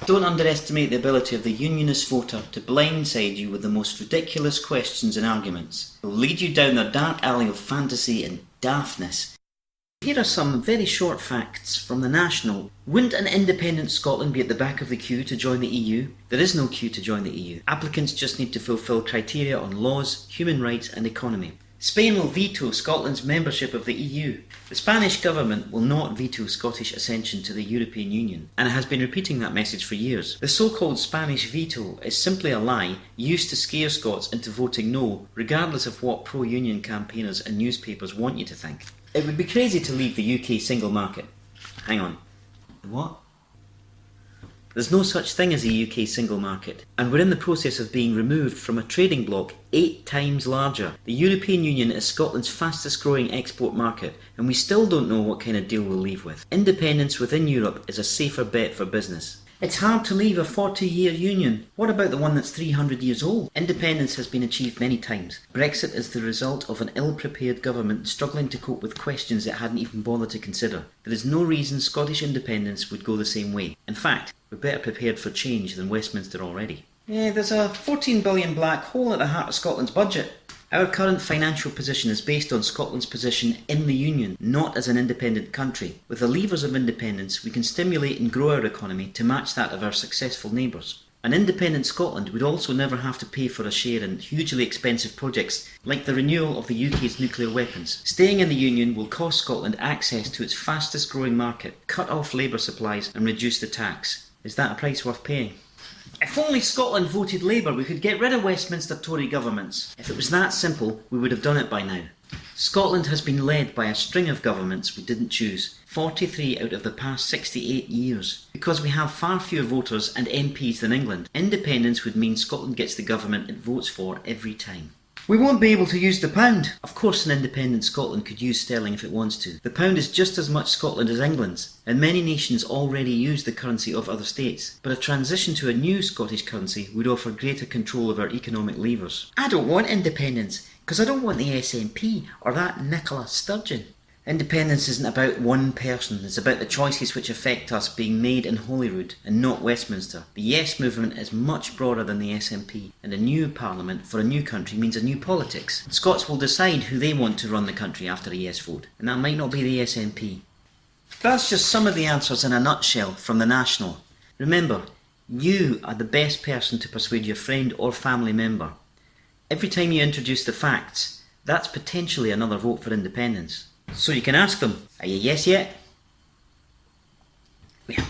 Don't underestimate the ability of the unionist voter to blindside you with the most ridiculous questions and arguments. They'll lead you down their dark alley of fantasy and daftness. Here are some very short facts from the National. Wouldn't an independent Scotland be at the back of the queue to join the EU? There is no queue to join the EU. Applicants just need to fulfil criteria on laws, human rights and economy. Spain will veto Scotland's membership of the EU. The Spanish government will not veto Scottish accession to the European Union, and it has been repeating that message for years. The so-called Spanish veto is simply a lie used to scare Scots into voting no, regardless of what pro-union campaigners and newspapers want you to think. It would be crazy to leave the UK single market. Hang on. What? There's no such thing as a UK single market, and we're in the process of being removed from a trading bloc 8 times larger. The European Union is Scotland's fastest growing export market, and we still don't know what kind of deal we'll leave with. Independence within Europe is a safer bet for business. It's hard to leave a 40-year union. What about the one that's 300 years old? Independence has been achieved many times. Brexit is the result of an ill-prepared government struggling to cope with questions it hadn't even bothered to consider. There is no reason Scottish independence would go the same way. In fact, we're better prepared for change than Westminster already. Yeah, there's a 14 billion black hole at the heart of Scotland's budget. Our current financial position is based on Scotland's position in the Union, not as an independent country. With the levers of independence, we can stimulate and grow our economy to match that of our successful neighbours. An independent Scotland would also never have to pay for a share in hugely expensive projects like the renewal of the UK's nuclear weapons. Staying in the Union will cost Scotland access to its fastest growing market, cut off labour supplies and reduce the tax. Is that a price worth paying? If only Scotland voted Labour, we could get rid of Westminster Tory governments. If it was that simple, we would have done it by now. Scotland has been led by a string of governments we didn't choose, 43 out of the past 68 years. Because we have far fewer voters and MPs than England, independence would mean Scotland gets the government it votes for every time. We won't be able to use the pound. Of course an independent Scotland could use sterling if it wants to. The pound is just as much Scotland as England's, and many nations already use the currency of other states. But a transition to a new Scottish currency would offer greater control of our economic levers. I don't want independence, because I don't want the SNP or that Nicola Sturgeon. Independence isn't about one person, it's about the choices which affect us being made in Holyrood and not Westminster. The Yes movement is much broader than the SNP, and a new parliament for a new country means a new politics. Scots will decide who they want to run the country after a Yes vote, and that might not be the SNP. That's just some of the answers in a nutshell from the National. Remember, you are the best person to persuade your friend or family member. Every time you introduce the facts, that's potentially another vote for independence. So you can ask them, are you yes yet? Well,